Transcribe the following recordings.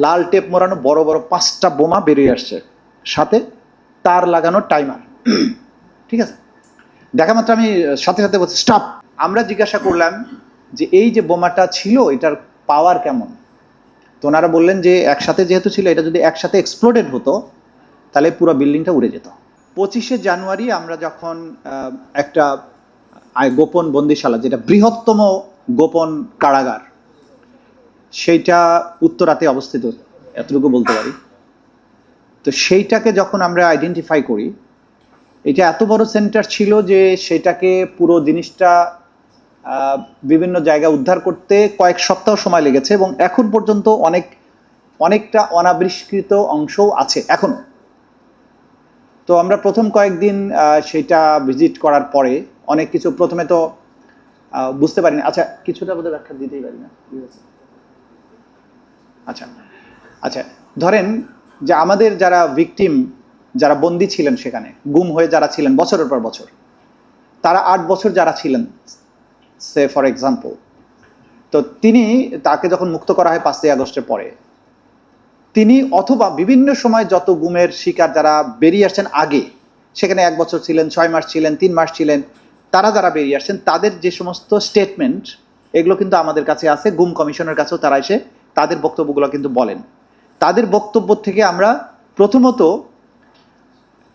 লাল tape মোড়ানো বড় বড় 5টা বোমা বেরিয়ে আসছে, সাথে তার লাগানো টাইমার। ঠিক আছে, দেখা মাত্র আমি সাথে সাথে বলছি স্টপ। আমরা জিজ্ঞাসা করলাম যে এই যে বোমাটা ছিল এটার পাওয়ার কেমন, তো ওনারা বললেন যে একসাথে যেহেতু ছিল, এটা যদি একসাথে এক্সপ্লোডেড হতো তাহলে পুরো বিল্ডিংটা উড়ে যেত। 25শে জানুয়ারি আমরা যখন একটা গোপন বন্দিশালা, যেটা বৃহত্তম গোপন কারাগার, সেইটা উত্তরাতে অবস্থিত, এতটুকু বলতে পারি। তো সেইটাকে যখন আমরা আইডেন্টিফাই করি, এটা এত বড় সেন্টার ছিল যে সেটাকে পুরো জিনিসটা বিভিন্ন জায়গা উদ্ধার করতে কয়েক সপ্তাহ সময় লেগেছে, এবং এখন পর্যন্ত অনেকটা অনাবিষ্কৃত অংশও আছে এখনো। তো আমরা প্রথম কয়েকদিন সেটা ভিজিট করার পরে অনেক কিছু প্রথমে তো বুঝতে পারিনি। আচ্ছা, কিছুটা বোধহয় ব্যাখ্যা দিতেই পারি না। আচ্ছা আচ্ছা, ধরেন যে আমাদের যারা ভিকটিম, যারা বন্দী ছিলেন সেখানে, গুম হয়ে যারা ছিলেন বছরের পর বছর, তারা 8 বছর যারা ছিলেন, সে ফর এক্সাম্পল, তো তাকে যখন মুক্ত করা হয় 5ই আগস্টের পরে, তিনি অথবা বিভিন্ন সময় যত গুমের শিকার যারা বেরিয়ে আসছেন আগে, সেখানে 1 বছর ছিলেন, 6 মাস ছিলেন, 3 মাস ছিলেন, তারা যারা বেরিয়ে আসছেন তাদের যে সমস্ত স্টেটমেন্ট, এগুলো কিন্তু আমাদের কাছে আছে। গুম কমিশনের কাছেও তারা এসে তাদের বক্তব্যগুলো কিন্তু বলেন। তাদের বক্তব্য থেকে আমরা প্রথমত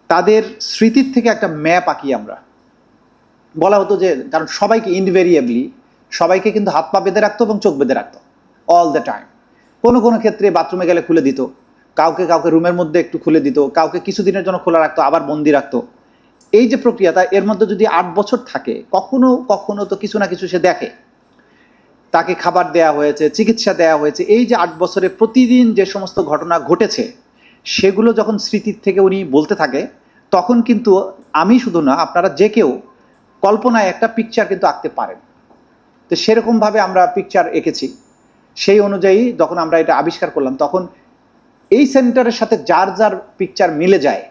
তাদের স্মৃতির থেকে একটা ম্যাপ আঁকি আমরা। বলা হতো যে, কারণ সবাইকে ইনভেরিয়েবলি সবাইকে কিন্তু হাত পা বেঁধে রাখতো এবং চোখ বেঁধে রাখতো অল দ্য টাইম। কোনো কোনো ক্ষেত্রে বাথরুমে গেলে খুলে দিত, কাউকে কাউকে রুমের মধ্যে একটু খুলে দিত, কাউকে কিছুদিনের জন্য খোলা রাখতো, আবার বন্দি রাখতো। এই যে প্রক্রিয়াটা, এর মধ্যে যদি 8 বছর থাকে, কখনো কখনো তো কিছু না কিছু সে দেখে। তাকে খাবার দেয়া হয়েছে, চিকিৎসা দেয়া হয়েছে। এই যে 8 বছরে প্রতিদিন যে সমস্ত ঘটনা ঘটেছে, সেগুলো যখন স্মৃতির থেকে উনি বলতে থাকে, তখন কিন্তু আমি শুধু না, আপনারা যে কেউ কল্পনায় একটা পিকচার কিন্তু আঁকতে পারেন। তো সেরকমভাবে আমরা পিকচার এঁকেছি। সেই অনুযায়ী যখন আমরা এটা আবিষ্কার করলাম, তখন এই সেন্টারের সাথে যার যার পিকচার মিলে যায়,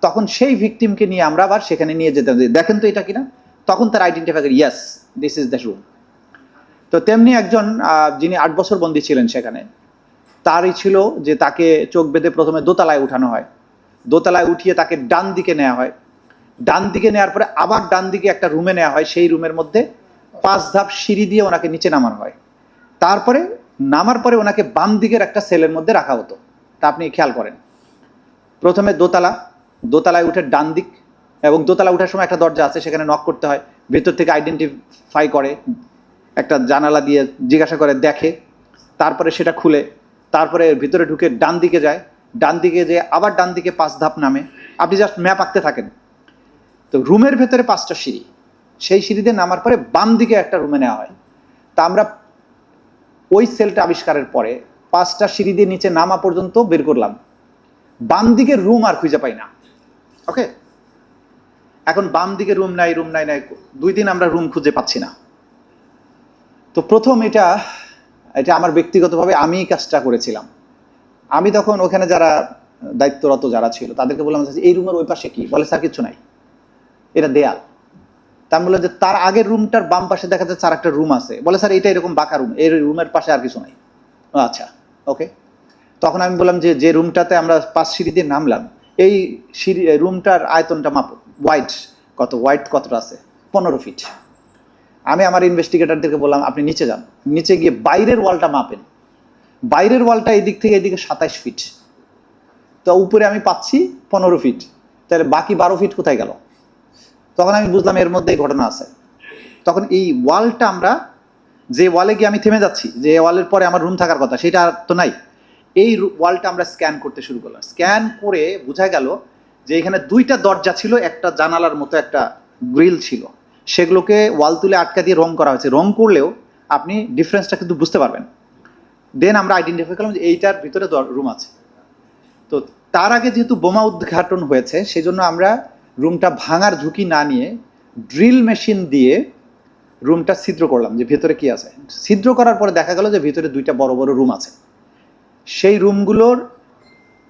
তখন সেই ভিকটিমকে নিয়ে আমরা আবার সেখানে নিয়ে যেতে, দেখেন তো এটা কিনা। তখন তার আইডেন্টিফাই করে, yes, this is the room. তো তেমনি একজন যিনি 8 বছর বন্দী ছিলেন সেখানে, তারই ছিল যে তাকে চোখ বেঁধে প্রথমে দোতলায় উঠানো হয়, দোতলায় উঠিয়ে তাকে ডান দিকে নেওয়া হয়, ডান দিকে নেওয়ার পরে আবার ডান দিকে একটা রুমে নেওয়া হয়, সেই রুমের মধ্যে 5 ধাপ সিঁড়ি দিয়ে ওনাকে নিচে নামানো হয়। তারপরে নামার পরে ওনাকে বাম দিকের একটা সেলের মধ্যে রাখা হতো। তা আপনি খেয়াল করেন, প্রথমে দোতলায় উঠে ডান দিক, এবং দোতলা উঠার সময় একটা দরজা আছে, সেখানে নক করতে হয়, ভেতর থেকে আইডেন্টিফাই করে, একটা জানালা দিয়ে জিজ্ঞাসা করে, দেখে, তারপরে সেটা খুলে, তারপরে ভিতরে ঢুকে ডান দিকে যায়, ডান দিকে যেয়ে আবার ডান দিকে 5 ধাপ নামে। আপনি জাস্ট ম্যাপ আঁকতে থাকেন। তো রুমের ভেতরে 5টা সিঁড়ি, সেই সিঁড়িতে নামার পরে বাম দিকে একটা রুমে নেওয়া হয়। তা আমরা ওই সেলটা আবিষ্কারের পরে 5টা সিঁড়ি দিয়ে নিচে নামা পর্যন্ত বের করলাম, বাম দিকের রুম আর খুঁজে পাই না। ওকে, এখন বাম দিকে রুম নাই, 2 দিন আমরা রুম খুঁজে পাচ্ছি না। তো প্রথম এটা আমার ব্যক্তিগতভাবে আমি কাজটা করেছিলাম। আমি তখন ওখানে যারা দায়িত্বরত যারা ছিল তাদেরকে বললাম, এই রুমের ওই পাশে কি? বলে, স্যার কিচ্ছু নাই, এটা দেয়াল। তা আমি বললাম যে তার আগের রুমটার বাম পাশে দেখা যাচ্ছে আর একটা রুম আছে। বলে, স্যার এটা এরকম বাঁকা রুম, এই রুমের পাশে আর কিছু নাই। আচ্ছা, ওকে। তখন আমি বললাম যে রুমটাতে আমরা 5 সিঁড়ি দিয়ে নামলাম, এই রুমটার আয়তনটা মাপো, ওয়াইড কতটা আছে? 15 ফিট। আমি আমার ইনভেস্টিগেটরদেরকে বললাম, আপনি নিচে যান, নিচে গিয়ে বাইরের ওয়ালটা মাপেন। বাইরের ওয়ালটা এদিক থেকে এদিকে 27 ফিট, তো উপরে আমি পাচ্ছি 15 ফিট, তাহলে বাকি 12 ফিট কোথায় গেল? তখন আমি বুঝলাম এর মধ্যে ঘটনা আছে। তখন এই ওয়ালটা আমরা, যে ওয়ালে গিয়ে আমি থেমে যাচ্ছি, যে ওয়ালের পরে আমার রুম থাকার কথা, সেটা তো নাই, এই ওয়ালটা আমরা স্ক্যান করতে শুরু করলাম। স্ক্যান করে বোঝা গেল যে এখানে 2টা দরজা ছিল, একটা জানালার মতো একটা গ্রিল ছিল, সেগুলোকে ওয়াল তুলে আটকা দিয়ে রং করা হয়েছে। রং করলেও আপনি ডিফারেন্সটা কিন্তু বুঝতে পারবেন। দেন আমরা আইডেন্টিফাই করলাম যে এইটার ভিতরে রুম আছে। তো তার আগে যেহেতু বোমা উদ্ঘাটন হয়েছে, সেজন্য আমরা রুমটা ভাঙার ঝুঁকি না নিয়ে ড্রিল মেশিন দিয়ে রুমটা ছিদ্র করলাম, যে ভেতরে কি আছে। ছিদ্র করার পরে দেখা গেল যে ভিতরে 2টা বড় বড় রুম আছে। সেই রুমগুলোর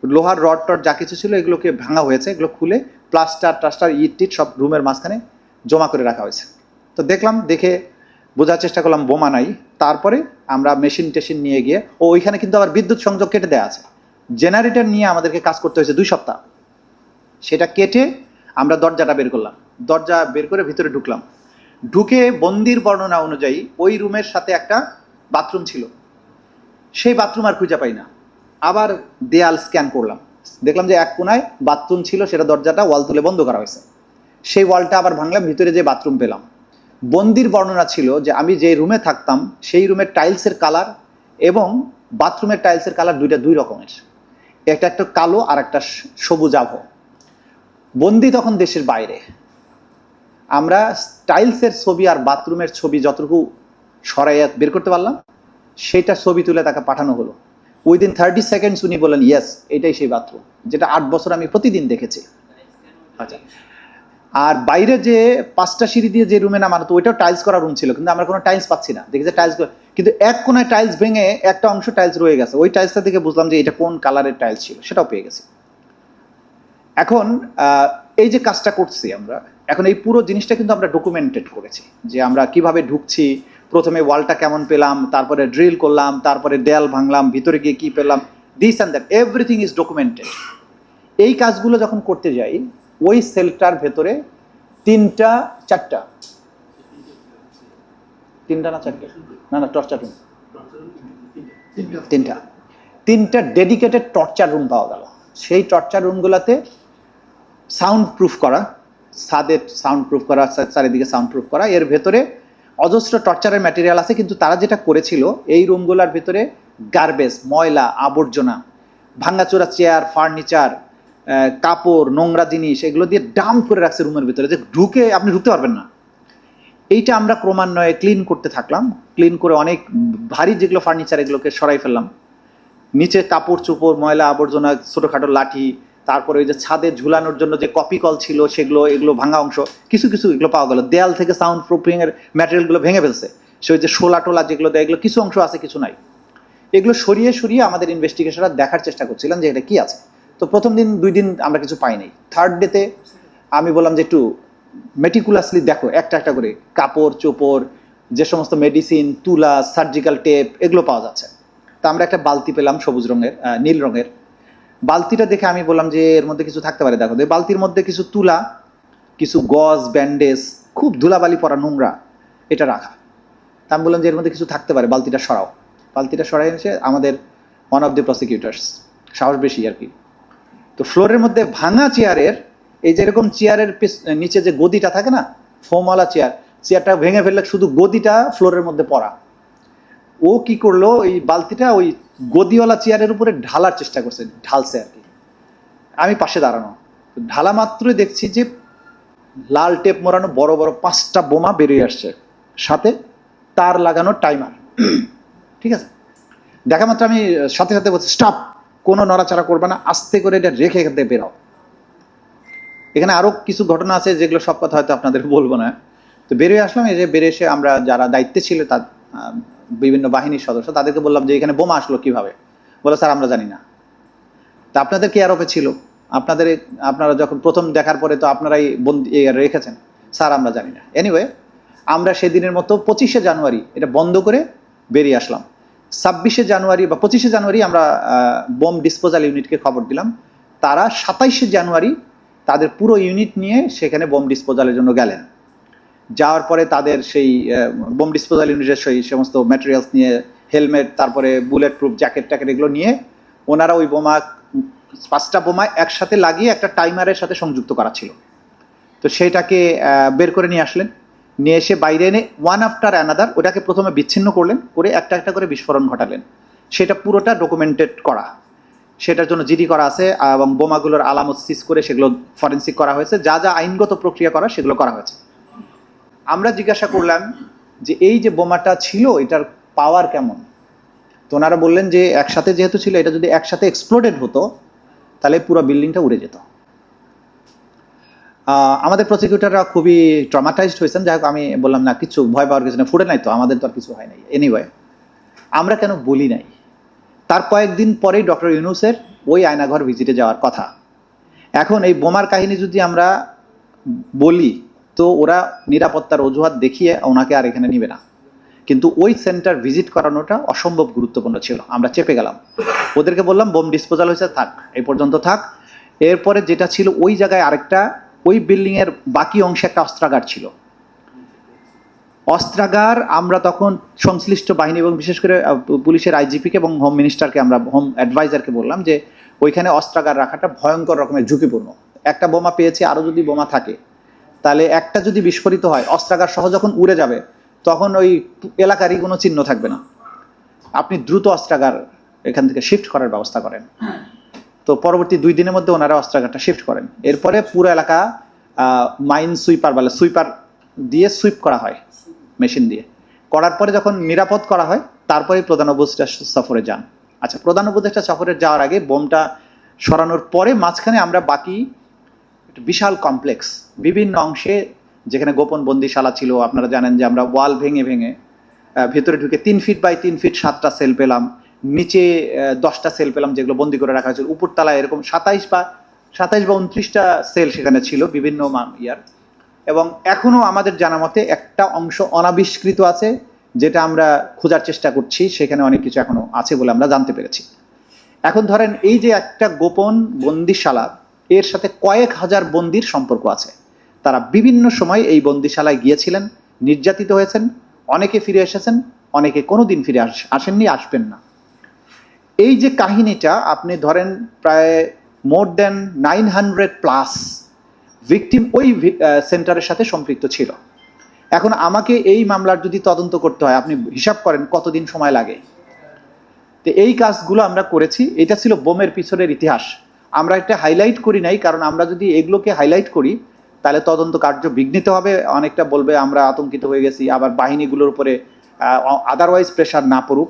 লোহার রড টড যা কিছু ছিল এগুলোকে ভাঙা হয়েছে, এগুলো খুলে প্লাস্টার ইট টিট সব রুমের মাঝখানে জমা করে রাখা হয়েছে। তো দেখলাম, দেখে বোঝার চেষ্টা করলাম বোমা নাই। তারপরে আমরা মেশিন টেশিন নিয়ে গিয়ে, ওইখানে কিন্তু আবার বিদ্যুৎ সংযোগ কেটে দেওয়া আছে, জেনারেটর নিয়ে আমাদেরকে কাজ করতে হয়েছে 2 সপ্তাহ। সেটা কেটে আমরা দরজাটা বের করলাম, দরজা বের করে ভিতরে ঢুকলাম। ঢুকে বন্দির বর্ণনা অনুযায়ী ওই রুমের সাথে একটা বাথরুম ছিল, সেই বাথরুম আর খুঁজে পাই না। আবার দেয়াল স্ক্যান করলাম, দেখলাম যে এক কোনায় বাথরুম ছিল, সেটা দরজাটা ওয়াল তুলে বন্ধ করা হয়েছে। সেই ওয়ালটা আবার ভাঙলাম, ভিতরে যে বাথরুম পেলাম। বন্দির বর্ণনা ছিল যে আমি যে রুমে থাকতাম সেই রুমের টাইলসের কালার এবং বাথরুমের টাইলসের কালার দুই রকমের, একটা একটা কালো আর একটা সবুজ আভ। বন্দি তখন দেশের বাইরে। আমরা টাইলসের ছবি আর বাথরুমের ছবি যতটুকু সরাইয়া বের করতে পারলাম, সেটা ছবি তুলে তাকে পাঠানো হলো। উইদিন 30 সেকেন্ডস উনি বলেন ইয়েস, এটাই সেই বাথরুম যেটা 8 বছর আমি প্রতিদিন দেখেছি। আচ্ছা, আর বাইরে যে 5টা সিঁড়ি দিয়ে যে রুমে নামানো, তো ওইটাও টাইলস করা রুম ছিল, কিন্তু আমরা কোনো টাইলস পাচ্ছি না। দেখি যে টাইলস, কিন্তু এক কোনায় টাইলস ভেঙে একটা অংশ টাইলস রয়ে গেছে। ওই টাইলসটা দেখে বুঝলাম যে এটা কোন কালারের টাইলস ছিল, সেটাও পেয়ে গেছি। এখন এই যে কাজটা করছি আমরা, এখন এই পুরো জিনিসটা কিন্তু আমরা ডকুমেন্টেড করেছি যে আমরা কিভাবে ঢুকছি, প্রথমে ওয়ালটা কেমন পেলাম, তারপরে ড্রিল করলাম, তারপরে দেয়াল ভাঙলাম, ভিতরে গিয়ে কি পেলাম, this and that, everything is documented. এই কাজগুলো যখন করতে যাই, ওই সেলটার ভেতরে 3টা 4টা, 3টা না 4টা, না টর্চার রুম, 3টা ডেডিকেটেড টর্চার রুম পাওয়া গেল। সেই টর্চার রুমগুলোতে সাউন্ড প্রুফ করা, ছাদে সাউন্ড প্রুফ করা, চারিদিকে সাউন্ড প্রুফ করা। এর ভেতরে অজস্র টর্চারের ম্যাটেরিয়াল আছে, কিন্তু তারা যেটা করেছিল এই রুমগুলোর ভেতরে গার্বেজ, ময়লা আবর্জনা, ভাঙাচোরা চেয়ার, ফার্নিচার, কাপড়, নোংরা জিনিস, এগুলো দিয়ে ডাম্প করে রাখছে রুমের ভিতরে, যে ঢুকে আপনি ঢুকতে পারবেন না। এইটা আমরা ক্রমান্বয়ে ক্লিন করতে থাকলাম। ক্লিন করে অনেক ভারী যেগুলো ফার্নিচার, এগুলোকে সরাই ফেললাম। নিচে কাপড় চোপড়, ময়লা আবর্জনা, ছোটোখাটো লাঠি, তারপরে ওই যে ছাদে ঝুলানোর জন্য যে কপি কল ছিল সেগুলো, এগুলো ভাঙা অংশ কিছু কিছু এগুলো পাওয়া গেল। দেয়াল থেকে সাউন্ড প্রুফিং এর ম্যাটেরিয়ালগুলো ভেঙে ফেলছে, সেই যে শোলা টোলা যেগুলো দেয়, এগুলো কিছু অংশ আছে, কিছু নাই। এগুলো সরিয়ে সরিয়ে আমাদের ইনভেস্টিগেশনরা দেখার চেষ্টা করছিলাম যে এটা কি আছে। তো প্রথম দিন 2 দিন আমরা কিছু পাই নাই। 3rd ডেতে আমি বললাম যে একটু মেটিকুলাসলি দেখো, একটা একটা করে কাপড় চোপড়, যে সমস্ত মেডিসিন, তুলা, সার্জিক্যাল টেপ, এগুলো পাওয়া যাচ্ছে। তা আমরা একটা বালতি পেলাম সবুজ রঙের, নীল রঙের। বালতিটা দেখে আমি বললাম যে এর মধ্যে কিছু থাকতে পারে, দেখো। বালতির মধ্যে কিছু তুলা, কিছু গজ, ব্যান্ডেজ, খুব ধুলাবালি পড়া, নোংরা, এটা রাখা। তা আমি বললাম যে এর মধ্যে কিছু থাকতে পারে, বালতিটা সরাও। বালতিটা সরাই এসে আমাদের ওয়ান অফ দি প্রসিকিউটার্স, সাহস বেশি আর কি, তো ফ্লোরের মধ্যে ভাঙা চেয়ারের, এই যেরকম চেয়ারের নিচে যে গদিটা থাকে না, ফোমওয়ালা চেয়ারটা ভেঙে ফেললে শুধু গদিটা ফ্লোরের মধ্যে পড়া। ও কি করলো, ওই বালতিটা ওই গদিওয়ালা চেয়ারের উপরে ঢালার চেষ্টা করছে, ঢালছে আর কি। আমি পাশে দাঁড়ানো, ঢালা মাত্রই দেখছি যে লাল টেপ মোড়ানো বড় বড় 5টা বোমা বেরিয়ে আসছে, সাথে তার লাগানো টাইমার। ঠিক আছে, দেখা মাত্র আমি সাথে সাথে বলছি স্টপ, কোনো নড়াচড়া করবে না, আস্তে করে এটা রেখে এখান থেকে বেরাও। এখানে আরো কিছু ঘটনা আছে যেগুলো সব কথা হয়তো আপনাদের বলবো না। তো বেরিয়ে আসলাম। এই যে বেরিয়ে এসে আমরা যারা দায়িত্বে ছিল, তার বিভিন্ন বাহিনীর সদস্য, তাদেরকে বললাম যে এখানে বোমা আসলো কিভাবে। বলে স্যার আমরা জানি না। তা আপনাদের কি আরোপে ছিল, আপনারা যখন প্রথম দেখার পরে তো আপনারাই বন্দি রেখেছেন। স্যার আমরা জানি না। এনিওয়ে, আমরা সেদিনের মতো 25শে জানুয়ারি এটা বন্ধ করে বেরিয়ে আসলাম। 26শে জানুয়ারি বা 25শে জানুয়ারি আমরা বোম ডিসপোজাল ইউনিটকে খবর দিলাম। তারা 27শে জানুয়ারি তাদের পুরো ইউনিট নিয়ে সেখানে বোম ডিসপোজালের জন্য গেলেন। যাওয়ার পরে তাদের সেই বোম ডিসপোজাল ইউনিটের সেই সমস্ত ম্যাটেরিয়ালস নিয়ে, হেলমেট, তারপরে বুলেট প্রুফ জ্যাকেট ট্যাকেট, এগুলো নিয়ে ওনারা ওই বোমা 5টা বোমা একসাথে লাগিয়ে একটা টাইমারের সাথে সংযুক্ত করা ছিল। তো সেইটাকে বের করে নিয়ে আসলেন। নিয়ে এসে বাইরে এনে ওয়ান আফটার অ্যানাদার ওটাকে প্রথমে বিচ্ছিন্ন করলেন, করে একটা একটা করে বিস্ফোরণ ঘটালেন। সেটা পুরোটা ডকুমেন্টেড করা, সেটার জন্য জিডি করা আছে, এবং বোমাগুলোর আলামত সিজ করে সেগুলো ফরেন্সিক করা হয়েছে। যা যা আইনগত প্রক্রিয়া করা সেগুলো করা হয়েছে। আমরা জিজ্ঞাসা করলাম যে এই যে বোমাটা ছিল এটার পাওয়ার কেমন। তো ওনারা বললেন যে একসাথে যেহেতু ছিল, এটা যদি একসাথে এক্সপ্লোডেড হতো তাহলে পুরো বিল্ডিংটা উড়ে যেত। আমাদের প্রসিকিউটররা খুবই ট্রমাটাইজড হয়েছেন। যাই হোক, আমি বললাম না, কিছু ভয় পাওয়ার কিছু না, ফুটে নাই তো, আমাদের তো আর কিছু হয় নাই। এনিওয়ে, আমরা কেন বলি নাই, তার কয়েকদিন পরেই ডক্টর ইউনূসের ওই আয়নাঘর ভিজিটে যাওয়ার কথা। এখন এই বোমার কাহিনী যদি আমরা বলি, তো ওরা নিরাপত্তার অজুহাত দেখিয়ে ওনাকে আর এখানে নিবে না। কিন্তু ওই সেন্টার ভিজিট করানোটা অসম্ভব গুরুত্বপূর্ণ ছিল। আমরা চেপে গেলাম, ওদেরকে বললাম বোম ডিসপোজাল হয়েছে, থাক এই পর্যন্ত থাক। এরপরে যেটা ছিল ওই জায়গায় আরেকটা, ওই বিল্ডিংয়ের বাকি অংশে একটা অস্ত্রাগার ছিল। অস্ত্রাগার আমরা তখন সংশ্লিষ্ট বাহিনী এবং বিশেষ করে পুলিশের আইজিপিকে এবং হোম মিনিস্টারকে, আমরা হোম অ্যাডভাইজারকে বললাম যে ওইখানে অস্ত্রাগার রাখাটা ভয়ঙ্কর রকমের ঝুঁকিপূর্ণ। একটা বোমা পেয়েছি, আরও যদি বোমা থাকে তাহলে একটা যদি বিস্ফোরিত হয়, অস্ত্রাগার সহ যখন উড়ে যাবে তখন ওই এলাকারই কোনো চিহ্ন থাকবে না। আপনি দ্রুত অস্ত্রাগার এখান থেকে শিফট করার ব্যবস্থা করেন। তো পরবর্তী 2 দিনের মধ্যে ওনারা অস্ত্রাগারটা শিফট করেন। এরপরে পুরো এলাকা মাইন সুইপার বলে, সুইপার দিয়ে সুইপ করা হয় মেশিন দিয়ে। করার পরে যখন নিরাপদ করা হয় তারপরে প্রধান উপদেষ্টা সফরে যান। আচ্ছা, প্রধান উপদেষ্টা সফরে যাওয়ার আগে বোমটা সরানোর পরে মাঝখানে আমরা বাকি বিশাল কমপ্লেক্স বিভিন্ন অংশে, যেখানে গোপন বন্দিশালা ছিল, আপনারা জানেন যে আমরা ওয়াল ভেঙে ভেঙে ভেতরে ঢুকে 3 ফিট বাই 3 ফিট 7টা সেল পেলাম, নিচে 10টা সেল পেলাম যেগুলো বন্দি করে রাখা হয়েছিল, উপরতলায় এরকম 27 বা 29টা সেল সেখানে ছিল বিভিন্ন ইয়ার। এবং এখনো আমাদের জানা মতে একটা অংশ অনাবিষ্কৃত আছে, যেটা আমরা খোঁজার চেষ্টা করছি, সেখানে অনেক কিছু এখনো আছে বলে আমরা জানতে পেরেছি। এখন ধরেন এই যে একটা গোপন বন্দিশালা, এর সাথে কয়েক হাজার বন্দির সম্পর্ক আছে। তারা বিভিন্ন সময় এই বন্দিশালায় গিয়েছিলেন, নির্যাতিত হয়েছেন, অনেকে ফিরে এসেছেন, অনেকে কোনোদিন ফিরে আসেননি, আসবেন না। এই যে কাহিনীটা আপনি ধরেন প্রায় মোর দেন 900+ ভিকটিম ওই সেন্টারের সাথে সম্পৃক্ত ছিল। এখন আমাকে এই মামলার যদি তদন্ত করতে হয়, আপনি হিসাব করেন কতদিন সময় লাগে। তো এই কাজগুলো আমরা করেছি। এটা ছিল বোমের পিছনের ইতিহাস। আমরা একটা হাইলাইট করি নাই, কারণ আমরা যদি এগুলোকে হাইলাইট করি তাহলে তদন্ত কার্য বিঘ্নিত হবে, অনেকটা বলবে আমরা আতঙ্কিত হয়ে গেছি, আবার বাহিনীগুলোর উপরে আদারওয়াইজ প্রেশার না পড়ুক।